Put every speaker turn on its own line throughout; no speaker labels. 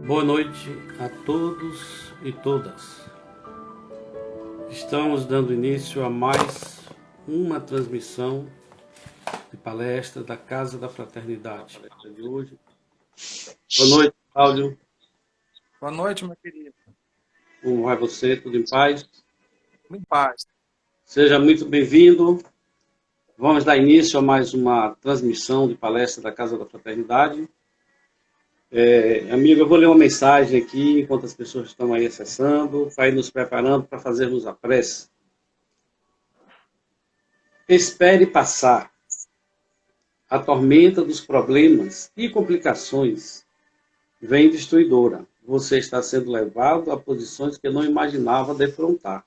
Boa noite a todos e todas. Estamos dando início a mais uma transmissão de palestra da Casa da Fraternidade. A palestra de hoje. Boa noite, Cláudio.
Boa noite, meu querido.
Como vai você? Tudo em paz?
Em paz.
Seja muito bem-vindo. Vamos dar início a mais uma transmissão de palestra da Casa da Fraternidade. Amigo, eu vou ler uma mensagem aqui enquanto as pessoas estão aí acessando, para ir nos preparando para fazermos a prece. Espere passar. A tormenta dos problemas e complicações vem destruidora. Você está sendo levado a posições que não imaginava defrontar.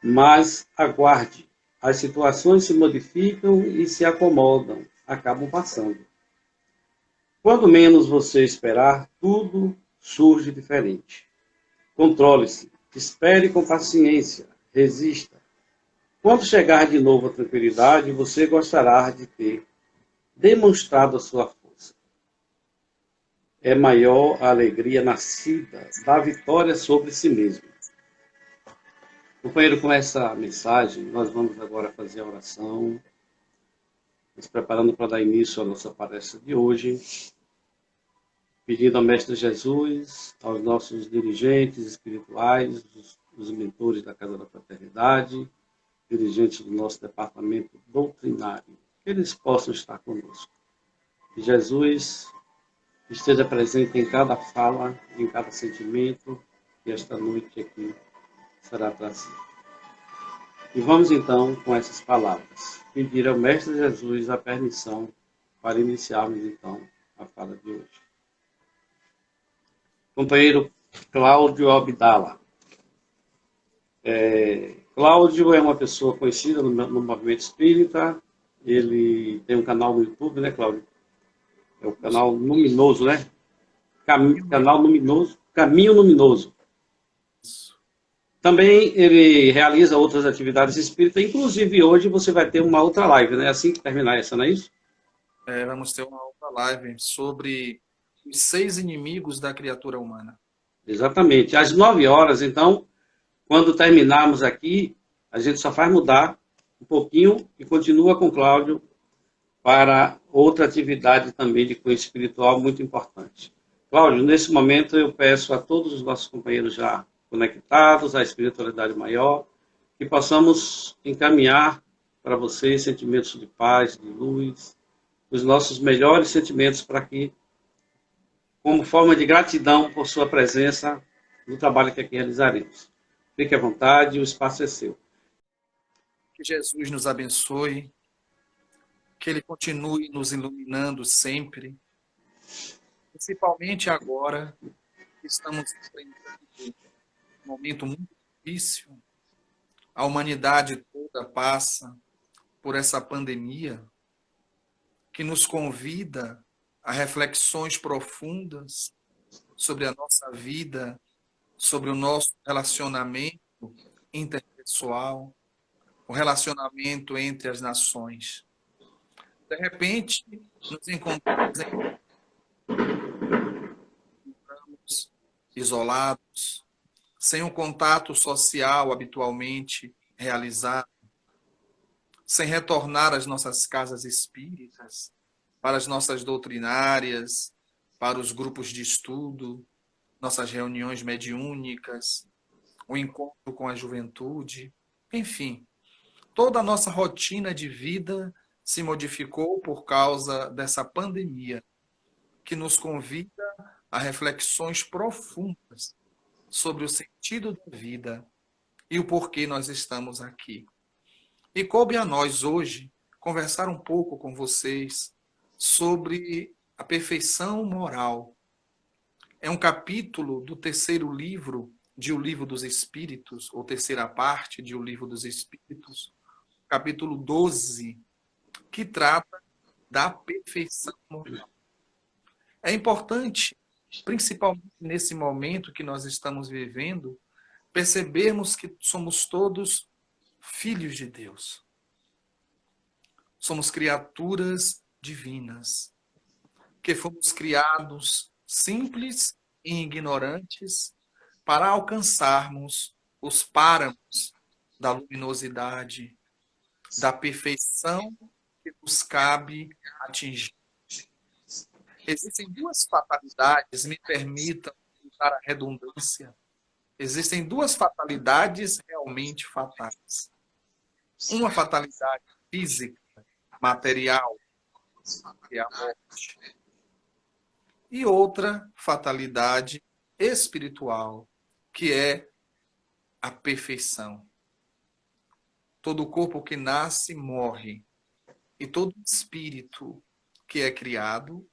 Mas aguarde. As situações se modificam e se acomodam, acabam passando. Quando menos você esperar, tudo surge diferente. Controle-se, espere com paciência, resista. Quando chegar de novo a tranquilidade, você gostará de ter demonstrado a sua força. É maior a alegria nascida da vitória sobre si mesmo. Companheiro, com essa mensagem, nós vamos agora fazer a oração, nos preparando para dar início à nossa palestra de hoje, pedindo ao Mestre Jesus, aos nossos dirigentes espirituais, os mentores da Casa da Fraternidade, dirigentes do nosso departamento doutrinário, que eles possam estar conosco. Que Jesus esteja presente em cada fala, em cada sentimento que esta noite aqui será trazido. E vamos então com essas palavras, pedir ao Mestre Jesus a permissão para iniciarmos então a fala de hoje. Companheiro Cláudio Abdala. Cláudio é uma pessoa conhecida no movimento espírita, ele tem um canal no YouTube, né, Cláudio? É o canal Luminoso, né? Canal Luminoso, Caminho Luminoso. Também ele realiza outras atividades espíritas, inclusive hoje você vai ter uma outra live, né? Assim que terminar essa, não é isso?
Vamos ter uma outra live sobre os 6 inimigos da criatura humana.
Exatamente. Às 9 horas, então, quando terminarmos aqui, a gente só faz mudar um pouquinho e continua com o Cláudio para outra atividade também de cunho espiritual muito importante. Cláudio, nesse momento eu peço a todos os nossos companheiros já conectados à espiritualidade maior, que possamos encaminhar para vocês sentimentos de paz, de luz, os nossos melhores sentimentos para que, como forma de gratidão por sua presença no trabalho que aqui realizaremos. Fique à vontade, o espaço é seu.
Que Jesus nos abençoe, que Ele continue nos iluminando sempre, principalmente agora que estamos enfrentando um momento muito difícil. A humanidade toda passa por essa pandemia que nos convida a reflexões profundas sobre a nossa vida, sobre o nosso relacionamento interpessoal, o relacionamento entre as nações. De repente, nos encontramos isolados, sem um contato social habitualmente realizado, sem retornar às nossas casas espíritas, para as nossas doutrinárias, para os grupos de estudo, nossas reuniões mediúnicas, o encontro com a juventude, enfim, toda a nossa rotina de vida se modificou por causa dessa pandemia, que nos convida a reflexões profundas sobre o sentido da vida e o porquê nós estamos aqui. E coube a nós hoje conversar um pouco com vocês sobre a perfeição moral. É um capítulo do terceiro livro de O Livro dos Espíritos, ou terceira parte de O Livro dos Espíritos, capítulo 12, que trata da perfeição moral. É importante, principalmente nesse momento que nós estamos vivendo, percebermos que somos todos filhos de Deus. Somos criaturas divinas, que fomos criados simples e ignorantes, para alcançarmos os páramos da luminosidade, da perfeição que nos cabe atingir. Existem duas fatalidades, me permitam usar a redundância. Existem duas fatalidades realmente fatais. Uma fatalidade física, material, que é a morte. E outra fatalidade espiritual, que é a perfeição. Todo corpo que nasce morre, e todo espírito que é criado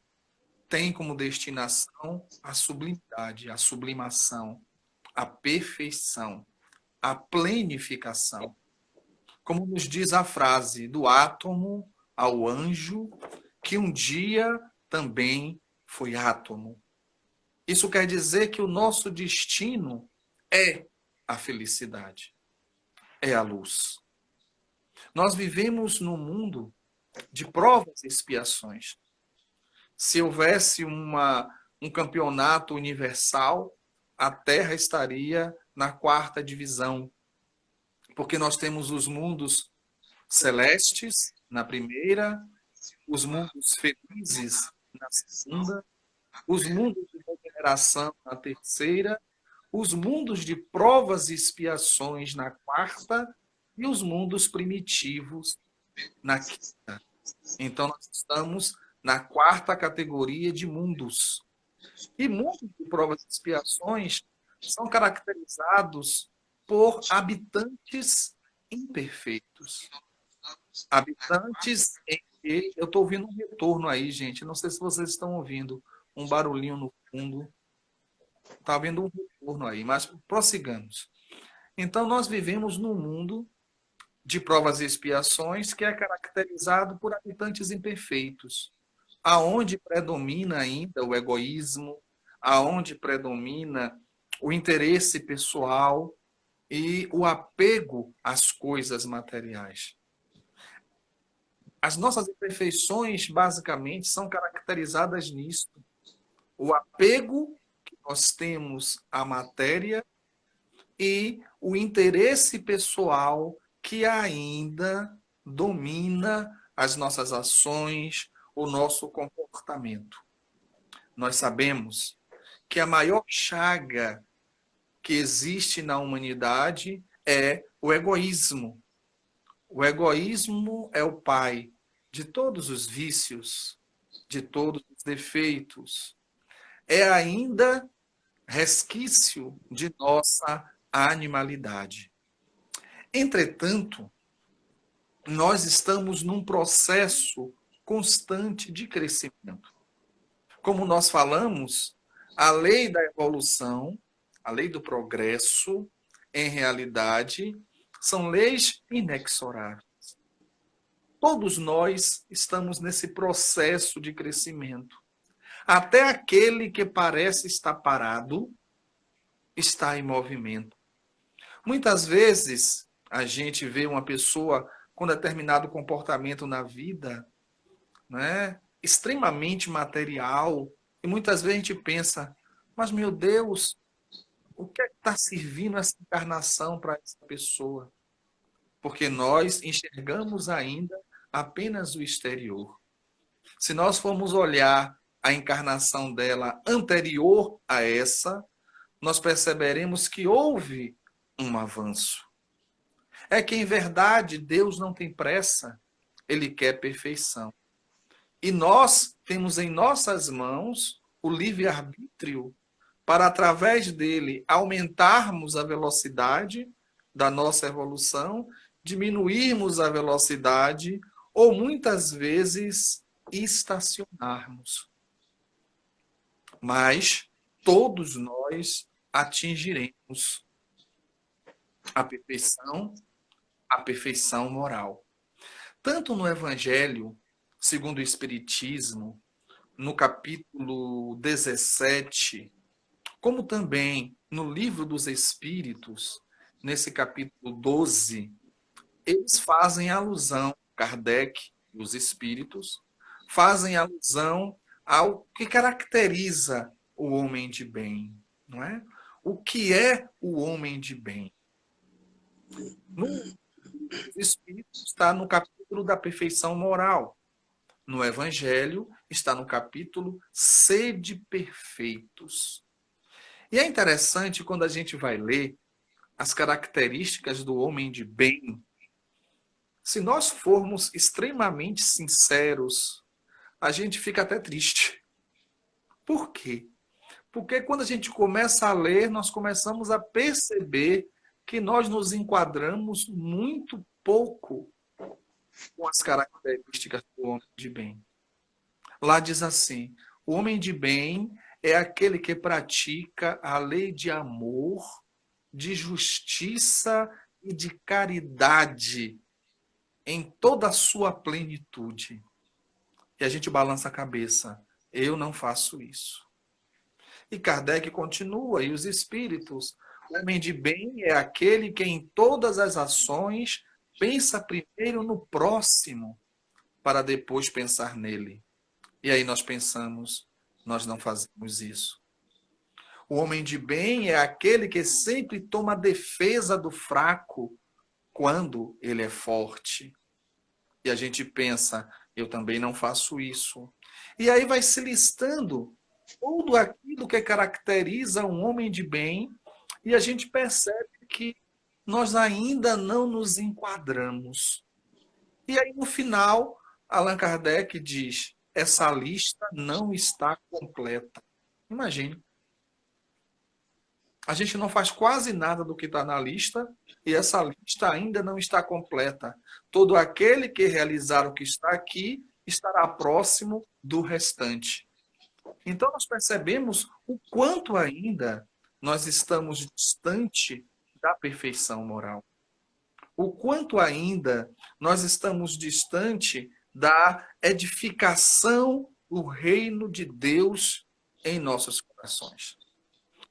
tem como destinação a sublimidade, a sublimação, a perfeição, a plenificação. Como nos diz a frase, do átomo ao anjo, que um dia também foi átomo. Isso quer dizer que o nosso destino é a felicidade, é a luz. Nós vivemos num mundo de provas e expiações. Se houvesse um campeonato universal, a Terra estaria na 4ª divisão, porque nós temos os mundos celestes na primeira, os mundos felizes na segunda, os mundos de regeneração na terceira, os mundos de provas e expiações na 4ª e os mundos primitivos na 5ª. Então, nós estamos na 4ª categoria de mundos. E mundos de provas e expiações são caracterizados por habitantes imperfeitos. Habitantes em que... Eu estou ouvindo um retorno aí, gente. Não sei se vocês estão ouvindo um barulhinho no fundo. Está havendo um retorno aí, mas prossigamos. Então, nós vivemos num mundo de provas e expiações que é caracterizado por habitantes imperfeitos, aonde predomina ainda o egoísmo, aonde predomina o interesse pessoal e o apego às coisas materiais. As nossas imperfeições, basicamente, são caracterizadas nisso. O apego que nós temos à matéria e o interesse pessoal que ainda domina as nossas ações, o nosso comportamento. Nós sabemos que a maior chaga que existe na humanidade é o egoísmo. O egoísmo é o pai de todos os vícios, de todos os defeitos. É ainda resquício de nossa animalidade. Entretanto, nós estamos num processo constante de crescimento. Como nós falamos, a lei da evolução, a lei do progresso, em realidade, são leis inexoráveis. Todos nós estamos nesse processo de crescimento. Até aquele que parece estar parado, está em movimento. Muitas vezes, a gente vê uma pessoa com determinado comportamento na vida, né, extremamente material, e muitas vezes a gente pensa, mas meu Deus, o que é que está servindo essa encarnação para essa pessoa? Porque nós enxergamos ainda apenas o exterior. Se nós formos olhar a encarnação dela anterior a essa, nós perceberemos que houve um avanço. É que, em verdade, Deus não tem pressa, Ele quer perfeição. E nós temos em nossas mãos o livre-arbítrio para, através dele, aumentarmos a velocidade da nossa evolução, diminuirmos a velocidade ou, muitas vezes, estacionarmos. Mas todos nós atingiremos a perfeição moral. Tanto no Evangelho, segundo o Espiritismo, no capítulo 17, como também no Livro dos Espíritos, nesse capítulo 12, eles fazem alusão, Kardec os espíritos, fazem alusão ao que caracteriza o homem de bem, não é? O que é o homem de bem? No Espírito está no capítulo da perfeição moral. No Evangelho está no capítulo Sede Perfeitos. E é interessante quando a gente vai ler as características do homem de bem. Se nós formos extremamente sinceros, a gente fica até triste. Por quê? Porque quando a gente começa a ler, nós começamos a perceber que nós nos enquadramos muito pouco com as características do homem de bem. Lá diz assim: o homem de bem é aquele que pratica a lei de amor, de justiça e de caridade em toda a sua plenitude. E a gente balança a cabeça. Eu não faço isso. E Kardec continua, e os espíritos. O homem de bem é aquele que em todas as ações pensa primeiro no próximo, para depois pensar nele. E aí nós pensamos, nós não fazemos isso. O homem de bem é aquele que sempre toma defesa do fraco quando ele é forte. E a gente pensa, eu também não faço isso. E aí vai se listando tudo aquilo que caracteriza um homem de bem, e a gente percebe que nós ainda não nos enquadramos. E aí, no final, Allan Kardec diz: essa lista não está completa. Imagine. A gente não faz quase nada do que está na lista, e essa lista ainda não está completa. Todo aquele que realizar o que está aqui estará próximo do restante. Então, nós percebemos o quanto ainda nós estamos distante da perfeição moral. O quanto ainda nós estamos distante da edificação do reino de Deus em nossos corações.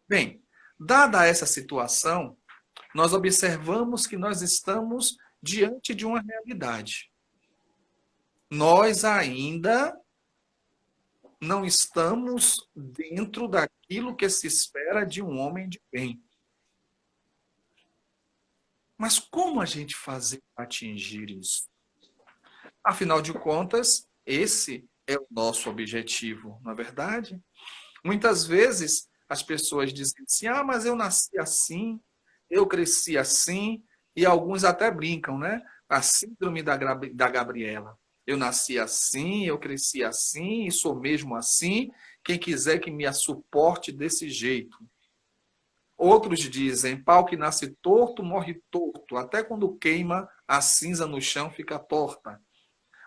Bem, dada essa situação, nós observamos que nós estamos diante de uma realidade. Nós ainda não estamos dentro daquilo que se espera de um homem de bem. Mas como a gente fazer para atingir isso? Afinal de contas, esse é o nosso objetivo, não é verdade? Muitas vezes as pessoas dizem assim: ah, mas eu nasci assim, eu cresci assim, e alguns até brincam, né? A síndrome da Gabriela. Eu nasci assim, eu cresci assim, e sou mesmo assim. Quem quiser que me suporte desse jeito. Outros dizem: pau que nasce torto, morre torto. Até quando queima, a cinza no chão fica torta.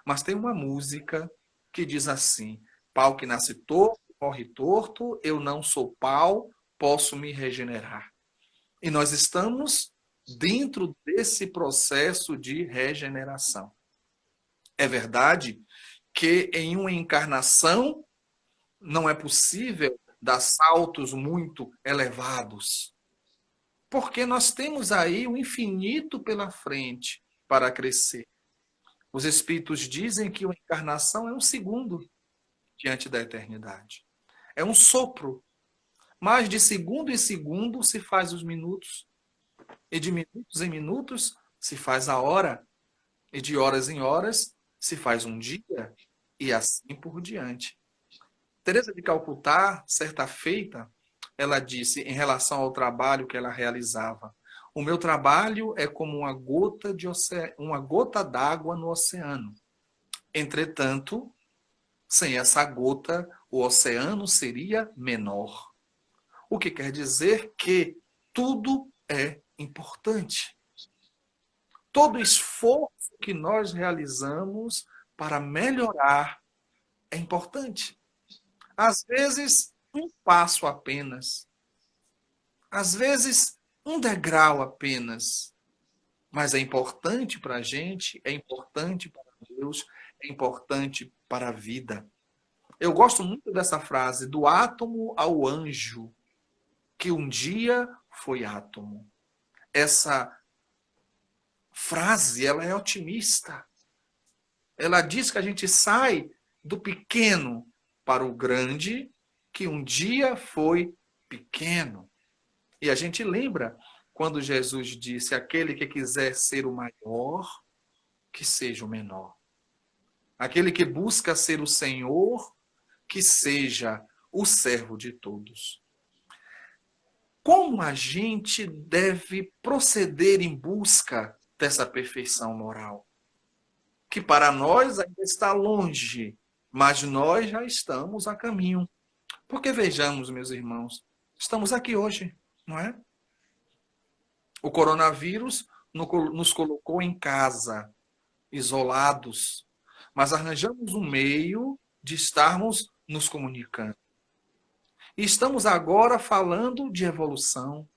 Mas tem uma música que diz assim: pau que nasce torto, morre torto. Eu não sou pau, posso me regenerar. E nós estamos dentro desse processo de regeneração. É verdade que em uma encarnação não é possível dar saltos muito elevados, porque nós temos aí o infinito pela frente para crescer. Os espíritos dizem que a encarnação é um segundo diante da eternidade. É um sopro. Mas de segundo em segundo se faz os minutos. E de minutos em minutos se faz a hora. E de horas em horas se faz um dia. E assim por diante. Teresa de Calcutá, certa feita, ela disse em relação ao trabalho que ela realizava: o meu trabalho é como uma gota d'água no oceano. Entretanto, sem essa gota, o oceano seria menor. O que quer dizer que tudo é importante. Todo esforço que nós realizamos para melhorar é importante. Às vezes, um passo apenas. Às vezes, um degrau apenas. Mas é importante para a gente, é importante para Deus, é importante para a vida. Eu gosto muito dessa frase: do átomo ao anjo, que um dia foi átomo. Essa frase, ela é otimista. Ela diz que a gente sai do pequeno para o grande, que um dia foi pequeno. E a gente lembra quando Jesus disse: aquele que quiser ser o maior, que seja o menor. Aquele que busca ser o Senhor, que seja o servo de todos. Como a gente deve proceder em busca dessa perfeição moral? Que para nós ainda está longe, mas nós já estamos a caminho. Porque vejamos, meus irmãos, estamos aqui hoje, não é? O coronavírus nos colocou em casa, isolados, mas arranjamos um meio de estarmos nos comunicando. E estamos agora falando de evolução,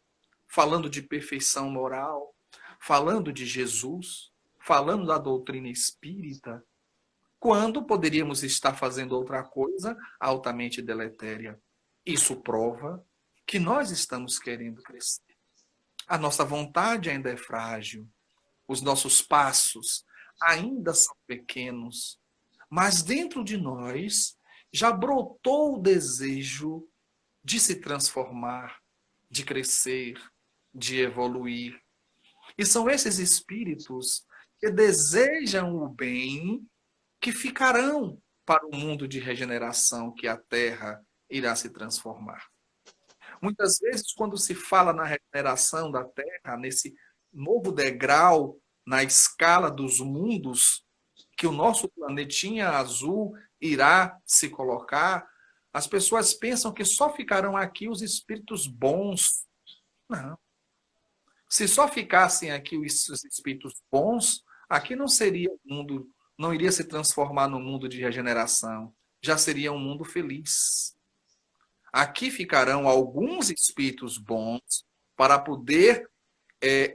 falando de perfeição moral, falando de Jesus, falando da doutrina espírita, quando poderíamos estar fazendo outra coisa altamente deletéria. Isso prova que nós estamos querendo crescer. A nossa vontade ainda é frágil, os nossos passos ainda são pequenos, mas dentro de nós já brotou o desejo de se transformar, de crescer, de evoluir. E são esses espíritos que desejam o bem que ficarão para o mundo de regeneração que a Terra irá se transformar. Muitas vezes, quando se fala na regeneração da Terra, nesse novo degrau na escala dos mundos que o nosso planetinha azul irá se colocar, as pessoas pensam que só ficarão aqui os espíritos bons. Não. Se só ficassem aqui os espíritos bons, aqui não seria um mundo, não iria se transformar no mundo de regeneração. Já seria um mundo feliz. Aqui ficarão alguns espíritos bons para poder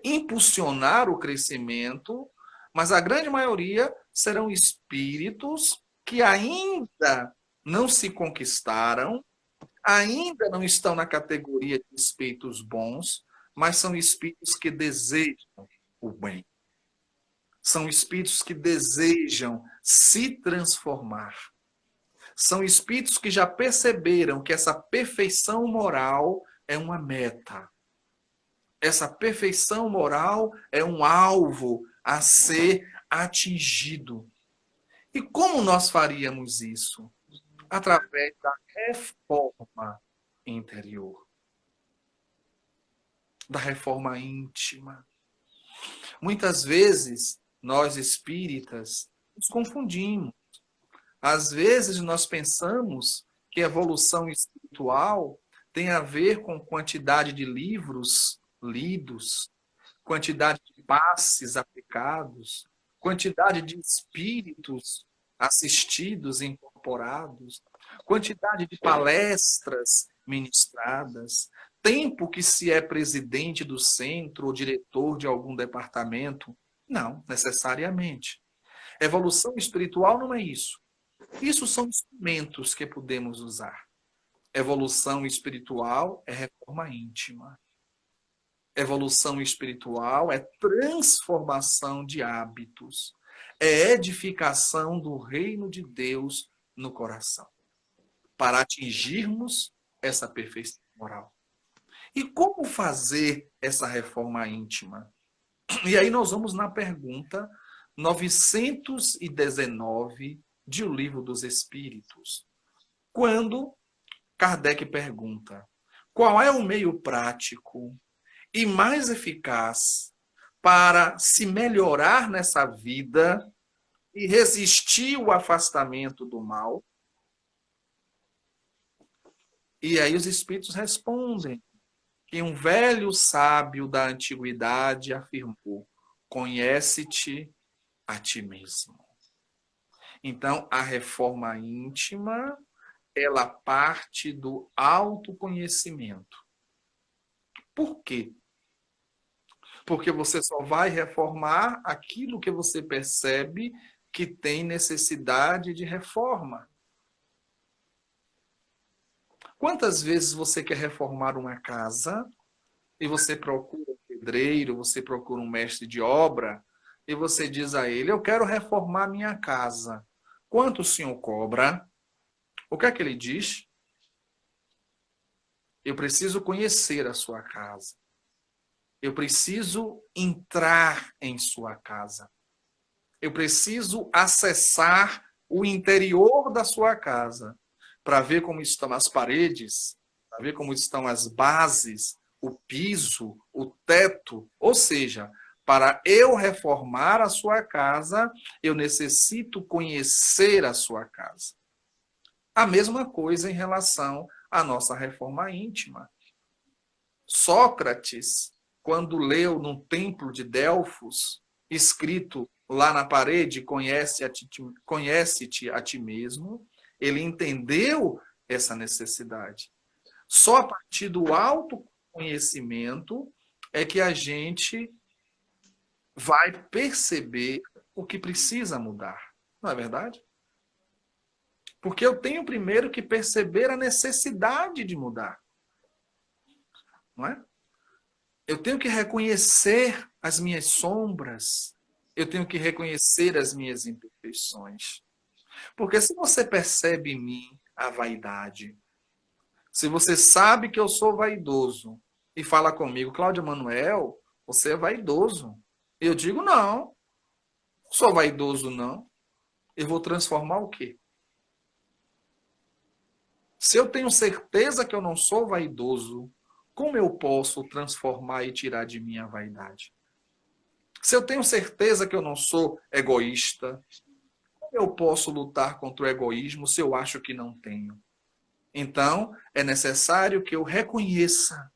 impulsionar o crescimento, mas a grande maioria serão espíritos que ainda não se conquistaram, ainda não estão na categoria de espíritos bons, mas são espíritos que desejam o bem. São espíritos que desejam se transformar. São espíritos que já perceberam que essa perfeição moral é uma meta. Essa perfeição moral é um alvo a ser atingido. E como nós faríamos isso? Através da reforma interior, da reforma íntima. Muitas vezes, nós espíritas nos confundimos. Às vezes, nós pensamos que evolução espiritual tem a ver com quantidade de livros lidos, quantidade de passes aplicados, quantidade de espíritos assistidos, incorporados, quantidade de palestras ministradas, tempo que se é presidente do centro ou diretor de algum departamento. Não, necessariamente. Evolução espiritual não é isso. Isso são instrumentos que podemos usar. Evolução espiritual é reforma íntima. Evolução espiritual é transformação de hábitos. É edificação do reino de Deus no coração. Para atingirmos essa perfeição moral. E como fazer essa reforma íntima? E aí nós vamos na pergunta 919 de O Livro dos Espíritos. Quando Kardec pergunta: qual é o meio prático e mais eficaz para se melhorar nessa vida e resistir ao afastamento do mal? E aí os espíritos respondem que um velho sábio da antiguidade afirmou: conhece-te a ti mesmo. Então, a reforma íntima, ela parte do autoconhecimento. Por quê? Porque você só vai reformar aquilo que você percebe que tem necessidade de reforma. Quantas vezes você quer reformar uma casa e você procura um pedreiro, você procura um mestre de obra e você diz a ele: eu quero reformar minha casa. Quanto o senhor cobra? O que é que ele diz? Eu preciso conhecer a sua casa. Eu preciso entrar em sua casa. Eu preciso acessar o interior da sua casa para ver como estão as paredes, para ver como estão as bases, o piso, o teto. Ou seja, para eu reformar a sua casa, eu necessito conhecer a sua casa. A mesma coisa em relação à nossa reforma íntima. Sócrates, quando leu no templo de Delfos, escrito lá na parede, conhece-te a ti mesmo, ele entendeu essa necessidade. Só a partir do autoconhecimento é que a gente vai perceber o que precisa mudar. Não é verdade? Porque eu tenho primeiro que perceber a necessidade de mudar. Não é? Eu tenho que reconhecer as minhas sombras. Eu tenho que reconhecer as minhas imperfeições. Porque se você percebe em mim a vaidade, se você sabe que eu sou vaidoso e fala comigo, Cláudio Manuel, você é vaidoso. Eu digo, não sou vaidoso, não. Eu vou transformar o quê? Se eu tenho certeza que eu não sou vaidoso, como eu posso transformar e tirar de mim a vaidade? Se eu tenho certeza que eu não sou egoísta, como eu posso lutar contra o egoísmo se eu acho que não tenho? Então, é necessário que eu reconheça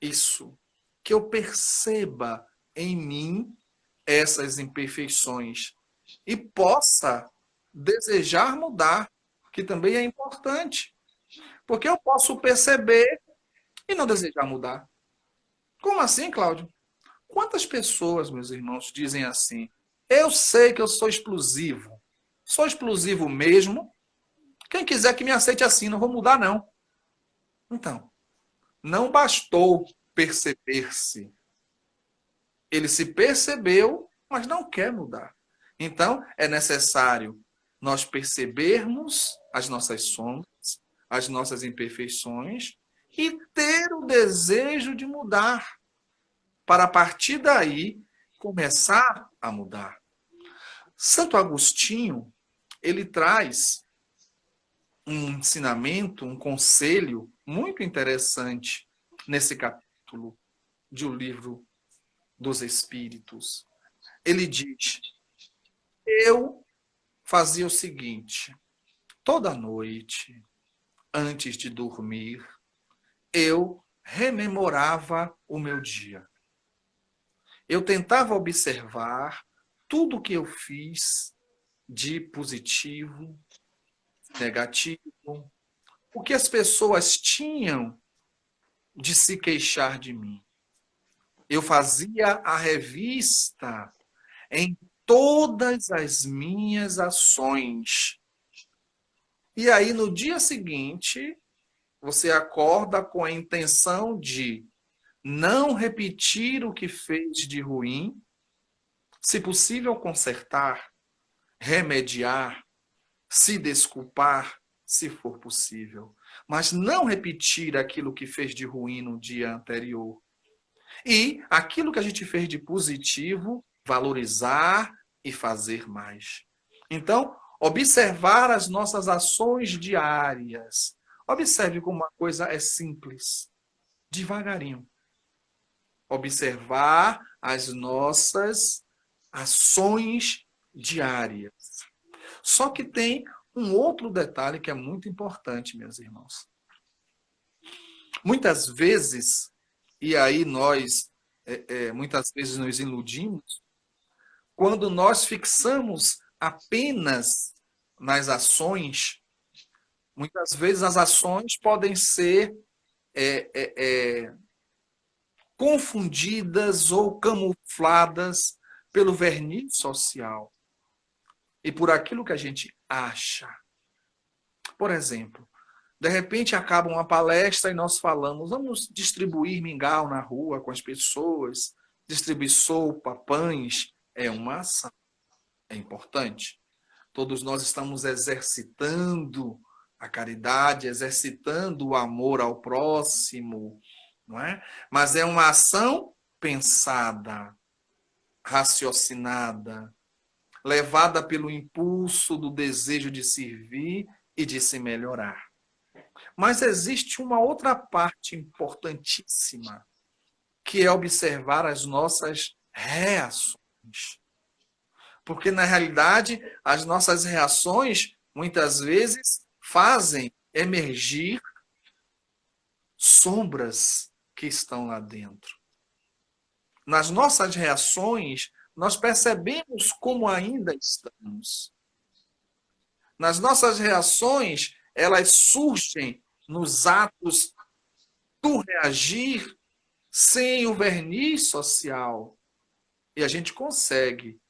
isso, que eu perceba em mim essas imperfeições e possa desejar mudar, que também é importante. Porque eu posso perceber e não desejar mudar. Como assim, Cláudio? Quantas pessoas, meus irmãos, dizem assim: eu sei que eu sou explosivo mesmo. Quem quiser que me aceite assim, não vou mudar, não. Então, não bastou perceber-se. Ele se percebeu, mas não quer mudar. Então, é necessário nós percebermos as nossas sombras, as nossas imperfeições e ter o desejo de mudar, para a partir daí começar a mudar. Santo Agostinho, ele traz um ensinamento, um conselho muito interessante nesse capítulo do livro dos Espíritos. Ele diz: eu fazia o seguinte, toda noite, antes de dormir, eu rememorava o meu dia. Eu tentava observar tudo o que eu fiz de positivo, negativo, o que as pessoas tinham de se queixar de mim. Eu fazia a revista em todas as minhas ações. E aí, no dia seguinte, você acorda com a intenção de não repetir o que fez de ruim, se possível, consertar, remediar, se desculpar, se for possível, mas não repetir aquilo que fez de ruim no dia anterior. E aquilo que a gente fez de positivo, valorizar e fazer mais. Então, observar as nossas ações diárias. Observe como uma coisa é simples, devagarinho. Observar as nossas ações diárias. Só que tem um outro detalhe que é muito importante, meus irmãos. Muitas vezes, e aí nós, muitas vezes nos iludimos, quando nós fixamos apenas nas ações, muitas vezes as ações podem ser confundidas ou camufladas pelo verniz social e por aquilo que a gente acha. Por exemplo, de repente acaba uma palestra e nós falamos, vamos distribuir mingau na rua com as pessoas, distribuir sopa, pães, é uma ação, é importante. Todos nós estamos exercitando a caridade, exercitando o amor ao próximo, não é? Mas é uma ação pensada, raciocinada, levada pelo impulso do desejo de servir e de se melhorar. Mas existe uma outra parte importantíssima, que é observar as nossas reações. Porque, na realidade, as nossas reações, muitas vezes, fazem emergir sombras que estão lá dentro. Nas nossas reações, nós percebemos como ainda estamos. Nas nossas reações, elas surgem nos atos do reagir sem o verniz social. E a gente consegue,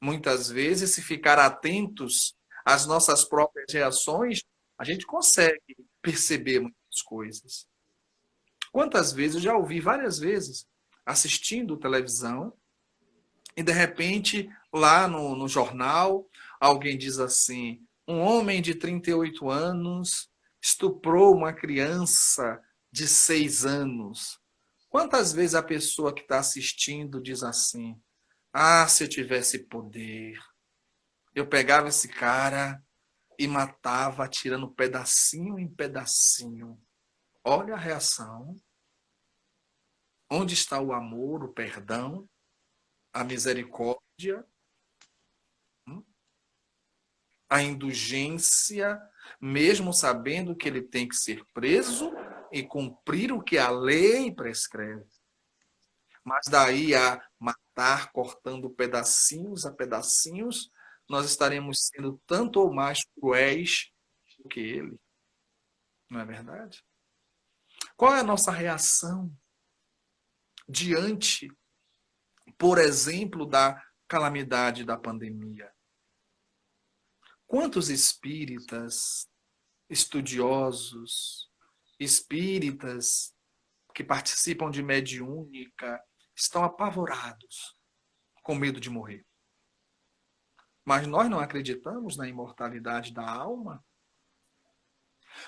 muitas vezes, se ficar atentos às nossas próprias reações, a gente consegue perceber muitas coisas. Quantas vezes eu já ouvi várias vezes assistindo televisão e, de repente, lá no jornal, alguém diz assim: um homem de 38 anos estuprou uma criança de 6 anos. Quantas vezes a pessoa que está assistindo diz assim: ah, se eu tivesse poder, eu pegava esse cara e matava, tirando pedacinho em pedacinho. Olha a reação. Onde está o amor, o perdão, a misericórdia, a indulgência, mesmo sabendo que ele tem que ser preso e cumprir o que a lei prescreve. Mas daí a matar, cortando pedacinhos a pedacinhos, nós estaremos sendo tanto ou mais cruéis do que ele. Não é verdade? Qual é a nossa reação diante, por exemplo, da calamidade da pandemia? Quantos espíritas, estudiosos, espíritas que participam de mediúnica estão apavorados, com medo de morrer? Mas nós não acreditamos na imortalidade da alma?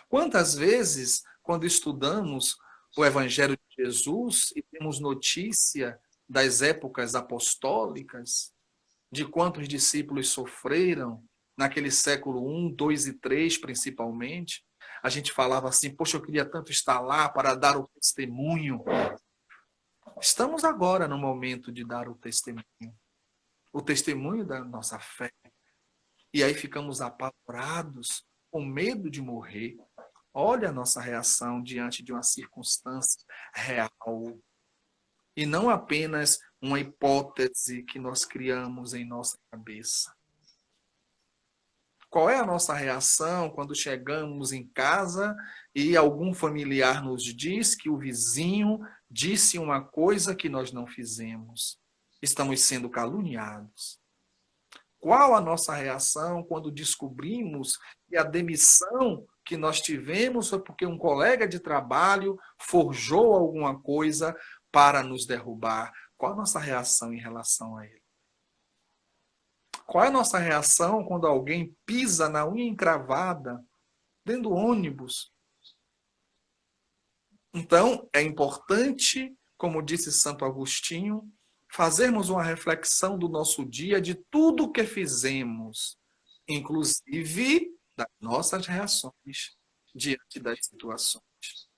Quantas vezes, quando estudamos o Evangelho de Jesus e temos notícia das épocas apostólicas, de quantos discípulos sofreram naquele século I, II e III, principalmente, a gente falava assim: poxa, eu queria tanto estar lá para dar o testemunho. Estamos agora no momento de dar o testemunho da nossa fé. E aí ficamos apavorados, com medo de morrer. Olha a nossa reação diante de uma circunstância real. E não apenas uma hipótese que nós criamos em nossa cabeça. Qual é a nossa reação quando chegamos em casa e algum familiar nos diz que o vizinho disse uma coisa que nós não fizemos? Estamos sendo caluniados. Qual a nossa reação quando descobrimos que a demissão que nós tivemos foi porque um colega de trabalho forjou alguma coisa para nos derrubar? Qual a nossa reação em relação a ele? Qual é a nossa reação quando alguém pisa na unha encravada dentro do ônibus? Então, é importante, como disse Santo Agostinho, fazermos uma reflexão do nosso dia, de tudo que fizemos, inclusive das nossas reações diante das situações,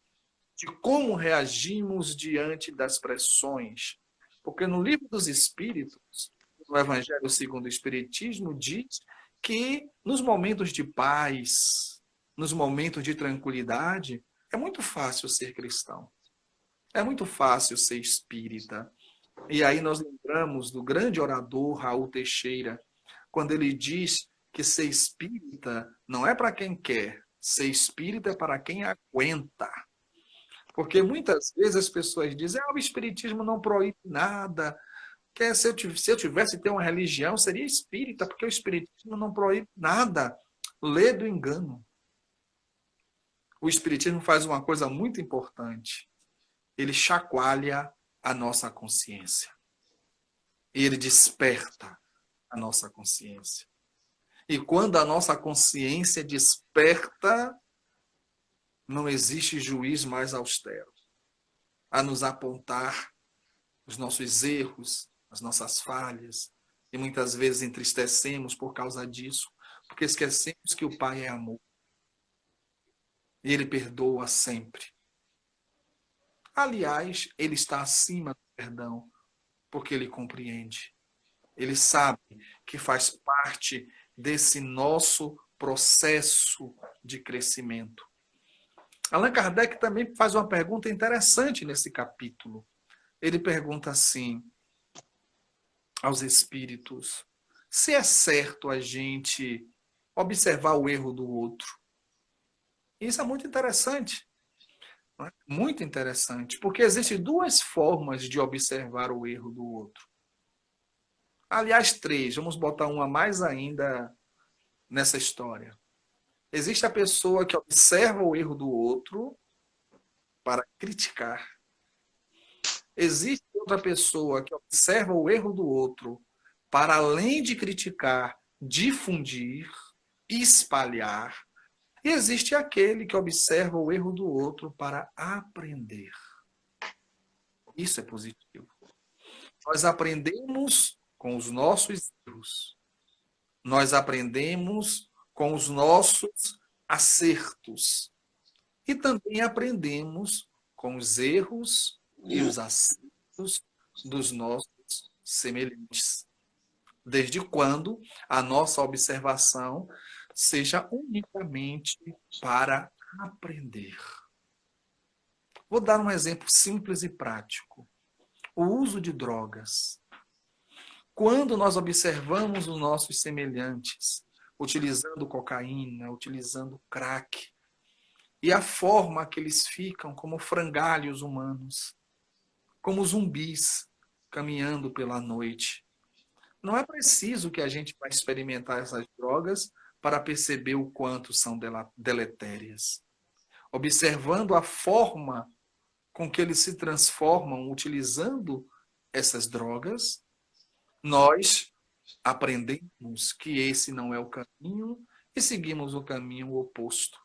de como reagimos diante das pressões. Porque no Livro dos Espíritos, no Evangelho segundo o Espiritismo, diz que nos momentos de paz, nos momentos de tranquilidade, é muito fácil ser cristão. É muito fácil ser espírita. E aí nós lembramos do grande orador Raul Teixeira, quando ele diz que ser espírita não é para quem quer, ser espírita é para quem aguenta. Porque muitas vezes as pessoas dizem: o espiritismo não proíbe nada. Que se eu tivesse ter uma religião, seria espírita, porque o espiritismo não proíbe nada. Lê do engano. O espiritismo faz uma coisa muito importante. Ele chacoalha a nossa consciência. E ele desperta a nossa consciência. E quando a nossa consciência desperta, não existe juiz mais austero a nos apontar os nossos erros, as nossas falhas, e muitas vezes entristecemos por causa disso, porque esquecemos que o Pai é amor e Ele perdoa sempre. Aliás, Ele está acima do perdão, porque Ele compreende. Ele sabe que faz parte desse nosso processo de crescimento. Allan Kardec também faz uma pergunta interessante nesse capítulo. Ele pergunta assim aos espíritos: se é certo a gente observar o erro do outro? Isso é muito interessante. Não é? Muito interessante, porque existem duas formas de observar o erro do outro. Aliás, três. Vamos botar uma mais ainda nessa história. Existe a pessoa que observa o erro do outro para criticar. Existe outra pessoa que observa o erro do outro para, além de criticar, difundir, espalhar. E existe aquele que observa o erro do outro para aprender. Isso é positivo. Nós aprendemos com os nossos erros. Nós aprendemos com os nossos acertos. E também aprendemos com os erros e os acertos dos nossos semelhantes. Desde quando a nossa observação seja unicamente para aprender. Vou dar um exemplo simples e prático. O uso de drogas. Quando nós observamos os nossos semelhantes, utilizando cocaína, utilizando crack, e a forma que eles ficam como frangalhos humanos, como zumbis, caminhando pela noite. Não é preciso que a gente vá experimentar essas drogas para perceber o quanto são deletérias. Observando a forma com que eles se transformam utilizando essas drogas, nós aprendemos que esse não é o caminho e seguimos o caminho oposto.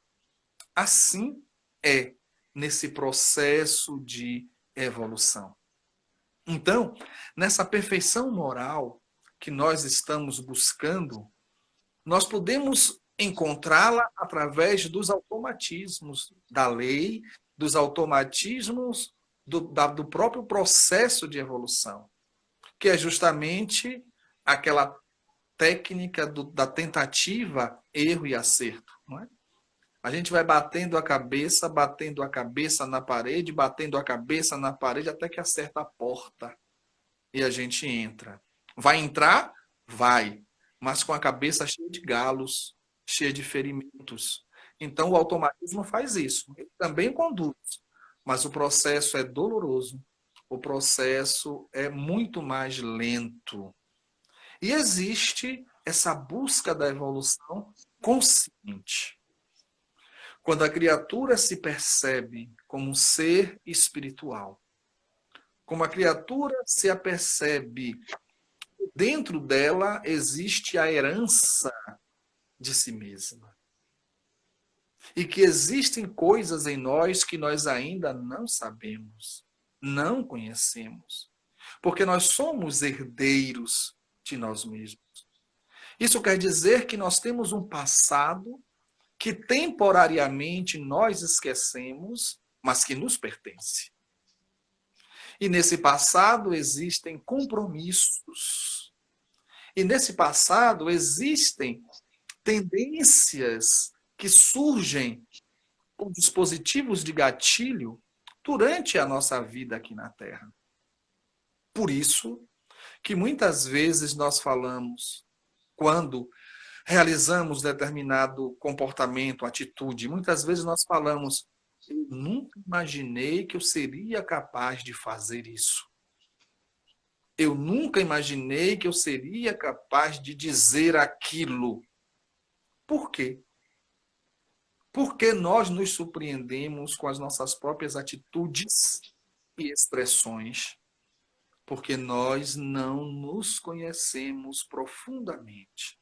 Assim é nesse processo de evolução. Então, nessa perfeição moral que nós estamos buscando, nós podemos encontrá-la através dos automatismos da lei, dos automatismos do próprio processo de evolução, que é justamente aquela técnica da tentativa, erro e acerto. Não é? A gente vai batendo a cabeça na parede, batendo a cabeça na parede até que acerta a porta e a gente entra. Vai entrar? Vai, mas com a cabeça cheia de galos, cheia de ferimentos. Então o automatismo faz isso. Ele também conduz, mas o processo é doloroso. O processo é muito mais lento. E existe essa busca da evolução consciente. Quando a criatura se percebe como um ser espiritual, como a criatura se apercebe, dentro dela existe a herança de si mesma. E que existem coisas em nós que nós ainda não sabemos, não conhecemos, porque nós somos herdeiros de nós mesmos. Isso quer dizer que nós temos um passado que temporariamente nós esquecemos, mas que nos pertence. E nesse passado existem compromissos. E nesse passado existem tendências que surgem com dispositivos de gatilho durante a nossa vida aqui na Terra. Por isso que muitas vezes nós falamos, quando realizamos determinado comportamento, atitude, muitas vezes nós falamos: eu nunca imaginei que eu seria capaz de fazer isso. Eu nunca imaginei que eu seria capaz de dizer aquilo. Por quê? Porque nós nos surpreendemos com as nossas próprias atitudes e expressões. Porque nós não nos conhecemos profundamente.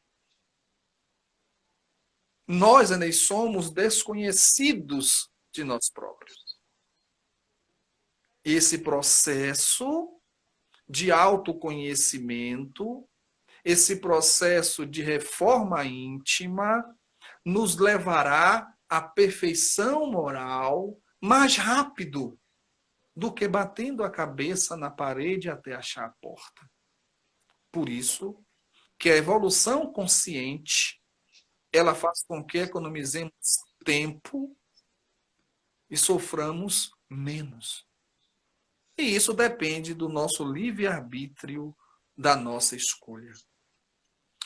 Nós ainda somos desconhecidos de nós próprios. Esse processo de autoconhecimento, esse processo de reforma íntima, nos levará à perfeição moral mais rápido do que batendo a cabeça na parede até achar a porta. Por isso que a evolução consciente, ela faz com que economizemos tempo e soframos menos. E isso depende do nosso livre-arbítrio, da nossa escolha.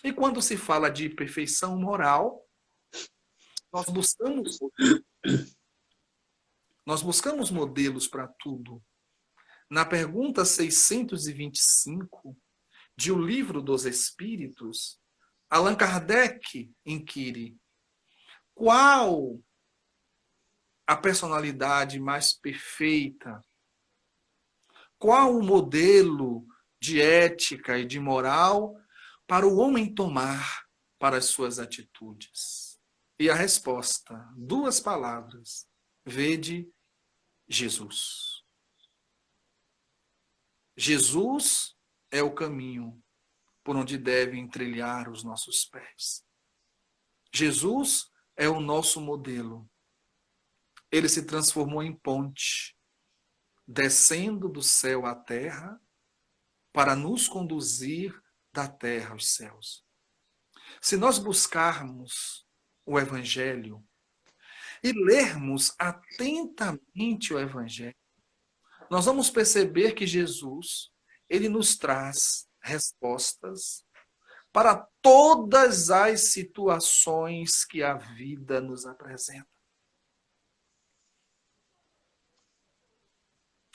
E quando se fala de perfeição moral, nós buscamos modelos para tudo. Na pergunta 625 de O Livro dos Espíritos, Allan Kardec inquire: qual a personalidade mais perfeita? Qual o modelo de ética e de moral para o homem tomar para as suas atitudes? E a resposta, 2 palavras: vede Jesus. Jesus é o caminho por onde devem trilhar os nossos pés. Jesus é o nosso modelo. Ele se transformou em ponte, descendo do céu à terra para nos conduzir da terra aos céus. Se nós buscarmos o Evangelho e lermos atentamente o Evangelho, nós vamos perceber que Jesus, ele nos traz respostas para todas as situações que a vida nos apresenta.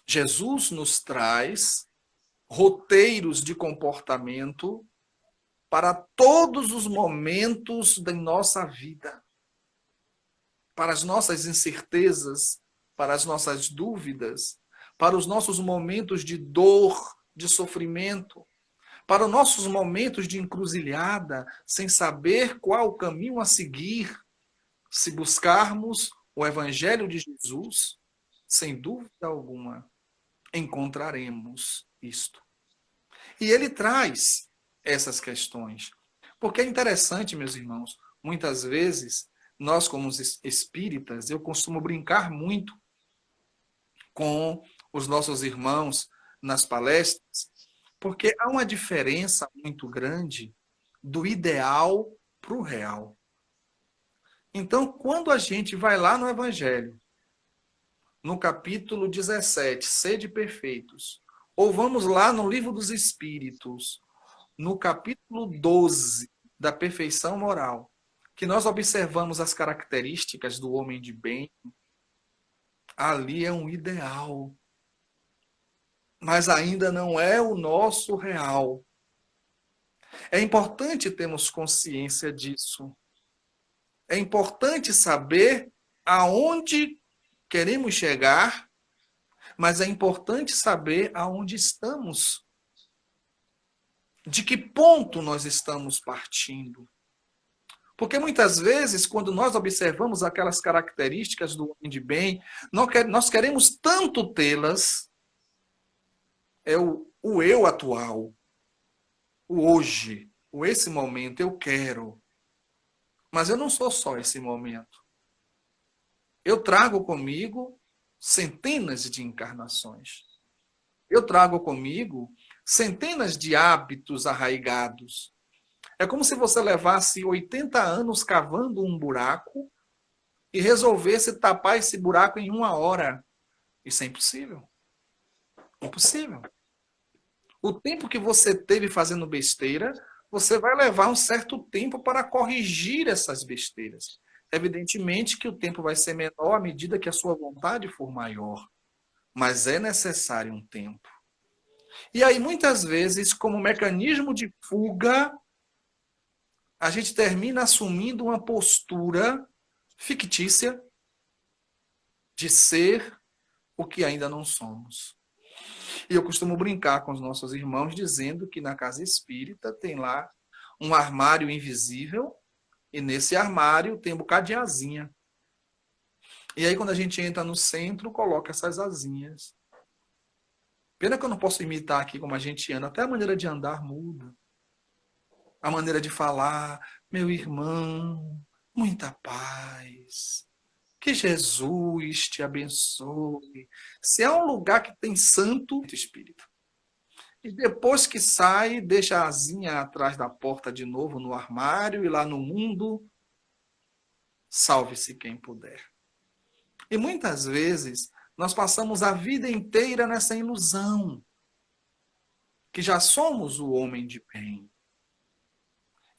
Jesus nos traz roteiros de comportamento para todos os momentos da nossa vida, para as nossas incertezas, para as nossas dúvidas, para os nossos momentos de dor, de sofrimento, para os nossos momentos de encruzilhada, sem saber qual o caminho a seguir. Se buscarmos o Evangelho de Jesus, sem dúvida alguma, encontraremos isto. E ele traz essas questões. Porque é interessante, meus irmãos, muitas vezes, nós como espíritas, eu costumo brincar muito com os nossos irmãos nas palestras, porque há uma diferença muito grande do ideal para o real. Então, quando a gente vai lá no Evangelho, no capítulo 17, Sede Perfeitos, ou vamos lá no Livro dos Espíritos, no capítulo 12, da Perfeição Moral, que nós observamos as características do homem de bem, ali é um ideal, mas ainda não é o nosso real. É importante termos consciência disso. É importante saber aonde queremos chegar, mas é importante saber aonde estamos. De que ponto nós estamos partindo. Porque muitas vezes, quando nós observamos aquelas características do homem de bem, nós queremos tanto tê-las, é o eu atual, o hoje, o esse momento, eu quero. Mas eu não sou só esse momento. Eu trago comigo centenas de encarnações. Eu trago comigo centenas de hábitos arraigados. É como se você levasse 80 anos cavando um buraco e resolvesse tapar esse buraco em 1 hora. Isso é impossível. Impossível. O tempo que você teve fazendo besteira, você vai levar um certo tempo para corrigir essas besteiras. Evidentemente que o tempo vai ser menor à medida que a sua vontade for maior. Mas é necessário um tempo. E aí, muitas vezes, como mecanismo de fuga, a gente termina assumindo uma postura fictícia de ser o que ainda não somos. E eu costumo brincar com os nossos irmãos dizendo que na casa espírita tem lá um armário invisível e nesse armário tem um bocado de asinha. E aí, quando a gente entra no centro, coloca essas asinhas. Pena que eu não posso imitar aqui como a gente anda. Até a maneira de andar muda. A maneira de falar, meu irmão, muita paz. Que Jesus te abençoe. Se é um lugar que tem santo espírito. E depois que sai, deixa a asinha atrás da porta de novo no armário e lá no mundo, salve-se quem puder. E muitas vezes nós passamos a vida inteira nessa ilusão que já somos o homem de bem.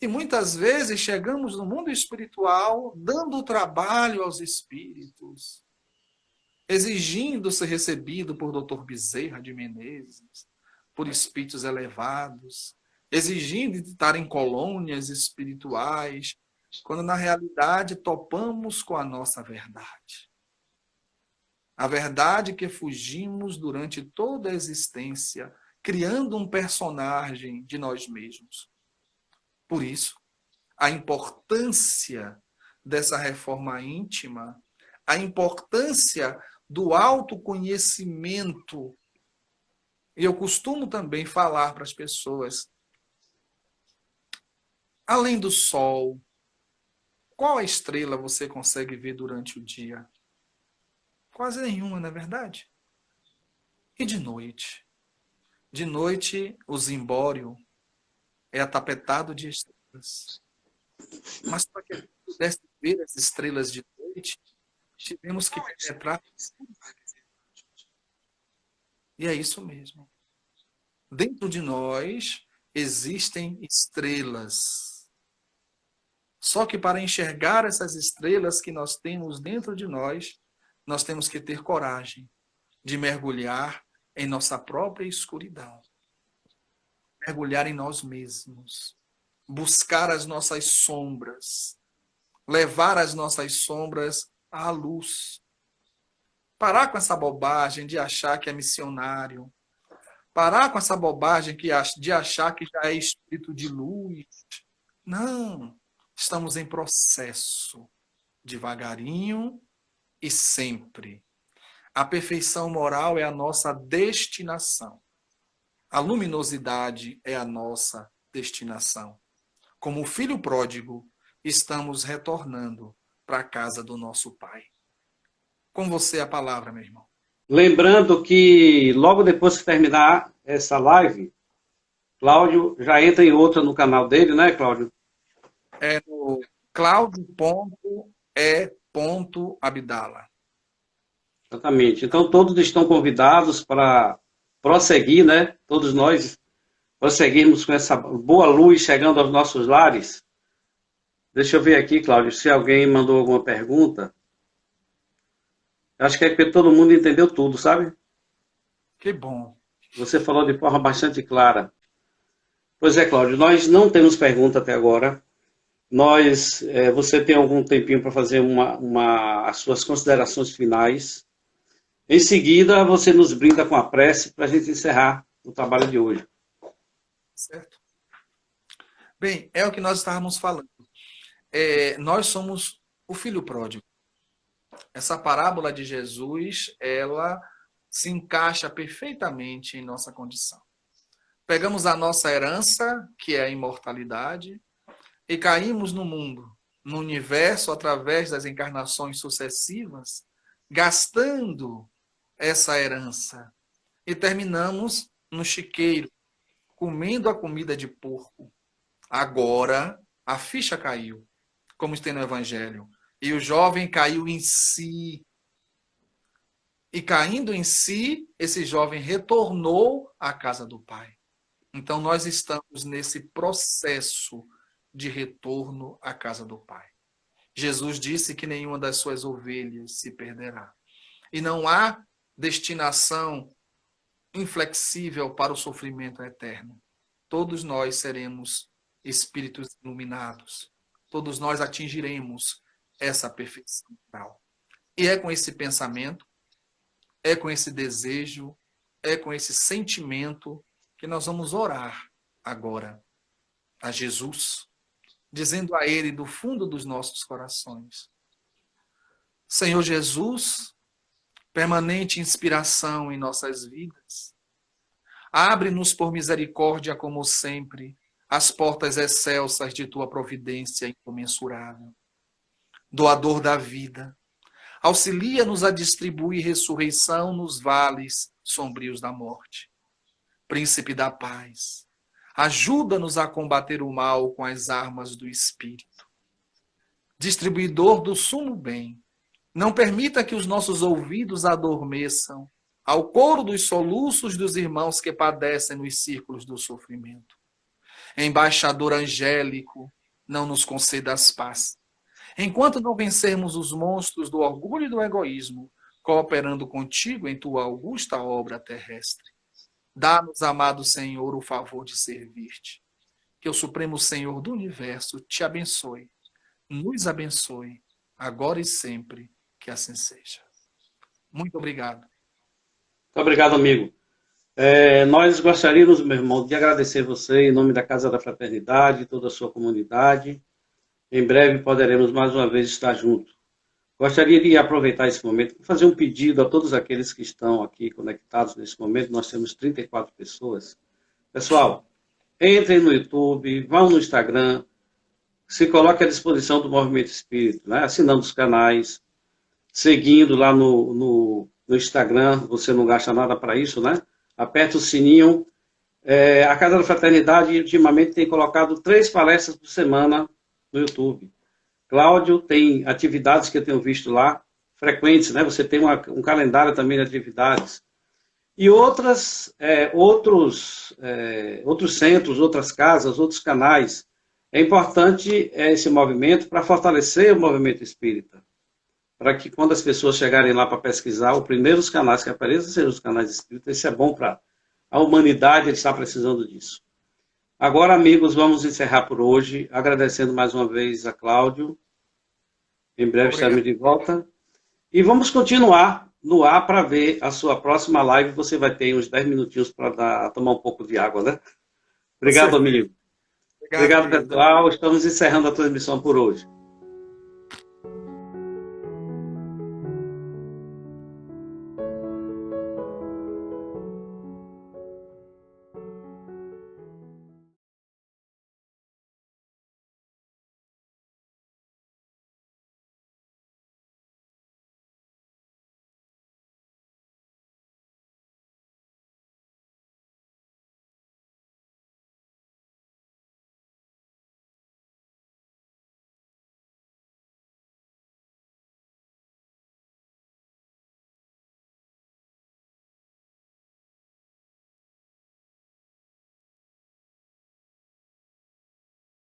E muitas vezes chegamos no mundo espiritual dando trabalho aos espíritos, exigindo ser recebido por Dr. Bezerra de Menezes, por espíritos elevados, exigindo estar em colônias espirituais, quando na realidade topamos com a nossa verdade. A verdade que fugimos durante toda a existência, criando um personagem de nós mesmos. Por isso, a importância dessa reforma íntima, a importância do autoconhecimento. E eu costumo também falar para as pessoas, além do sol, qual estrela você consegue ver durante o dia? Quase nenhuma, não é verdade? E de noite? De noite, o zimbório é atapetado de estrelas. Mas para que a gente pudesse ver as estrelas de noite, tivemos que penetrar. E é isso mesmo. Dentro de nós existem estrelas. Só que para enxergar essas estrelas que nós temos dentro de nós temos que ter coragem de mergulhar em nossa própria escuridão. Mergulhar em nós mesmos. Buscar as nossas sombras. Levar as nossas sombras à luz. Parar com essa bobagem de achar que é missionário. Parar com essa bobagem de achar que já é espírito de luz. Não. Estamos em processo. Devagarinho e sempre. A perfeição moral é a nossa destinação. A luminosidade é a nossa destinação. Como o filho pródigo, estamos retornando para a casa do nosso Pai. Com você a palavra, meu irmão.
Lembrando que logo depois que terminar essa live, Cláudio já entra em outra no canal dele, né, Cláudio?
É no claudio.e.abdala.
Exatamente. Então todos estão convidados para prosseguir, né? Todos nós prosseguirmos com essa boa luz chegando aos nossos lares. Deixa eu ver aqui, Cláudio, se alguém mandou alguma pergunta. Acho que é porque todo mundo entendeu tudo, sabe?
Que bom.
Você falou de forma bastante clara. Pois é, Cláudio, nós não temos pergunta até agora. Você tem algum tempinho para fazer as suas considerações finais. Em seguida, você nos brinda com a prece para a gente encerrar o trabalho de hoje.
Certo. Bem, é o que nós estávamos falando. Nós somos o filho pródigo. Essa parábola de Jesus, ela se encaixa perfeitamente em nossa condição. Pegamos a nossa herança, que é a imortalidade, e caímos no mundo, no universo, através das encarnações sucessivas, gastando essa herança. E terminamos no chiqueiro, comendo a comida de porco. Agora, a ficha caiu, como tem no Evangelho. E o jovem caiu em si. E caindo em si, esse jovem retornou à casa do Pai. Então, nós estamos nesse processo de retorno à casa do Pai. Jesus disse que nenhuma das suas ovelhas se perderá. E não há destinação inflexível para o sofrimento eterno. Todos nós seremos espíritos iluminados. Todos nós atingiremos essa perfeição moral. E é com esse pensamento, é com esse desejo, é com esse sentimento que nós vamos orar agora a Jesus, dizendo a Ele do fundo dos nossos corações: Senhor Jesus, permanente inspiração em nossas vidas, abre-nos por misericórdia, como sempre, as portas excelsas de tua providência incomensurável. Doador da vida, auxilia-nos a distribuir ressurreição nos vales sombrios da morte. Príncipe da paz, ajuda-nos a combater o mal com as armas do Espírito. Distribuidor do sumo bem, não permita que os nossos ouvidos adormeçam ao coro dos soluços dos irmãos que padecem nos círculos do sofrimento. Embaixador angélico, não nos concedas paz. Enquanto não vencermos os monstros do orgulho e do egoísmo, cooperando contigo em tua augusta obra terrestre. Dá-nos, amado Senhor, o favor de servir-te. Que o Supremo Senhor do Universo te abençoe, nos abençoe, agora e sempre, que assim seja. Muito obrigado.
Muito obrigado, amigo. Nós gostaríamos, meu irmão, de agradecer você em nome da Casa da Fraternidade, toda a sua comunidade. Em breve poderemos mais uma vez estar juntos. Gostaria de aproveitar esse momento para fazer um pedido a todos aqueles que estão aqui conectados nesse momento. Nós temos 34 pessoas. Pessoal, entrem no YouTube, vão no Instagram, se coloque à disposição do Movimento Espírita, né? Assinando os canais, seguindo lá no Instagram, você não gasta nada para isso, né? Aperta o sininho. A Casa da Fraternidade, ultimamente, tem colocado 3 palestras por semana no YouTube. Cláudio tem atividades que eu tenho visto lá, frequentes, né? Você tem um calendário também de atividades. E outros centros, outras casas, outros canais. É importante esse movimento para fortalecer o movimento espírita. Para que quando as pessoas chegarem lá para pesquisar, os primeiros canais que apareçam sejam os canais espíritas. Isso é bom para a humanidade, ele está precisando disso. Agora, amigos, vamos encerrar por hoje, agradecendo mais uma vez a Cláudio. Em breve estaremos de volta. E vamos continuar no ar para ver a sua próxima live. Você vai ter uns 10 minutinhos para tomar um pouco de água, né? Obrigado, amigo. Obrigado, pessoal. Estamos encerrando a transmissão por hoje.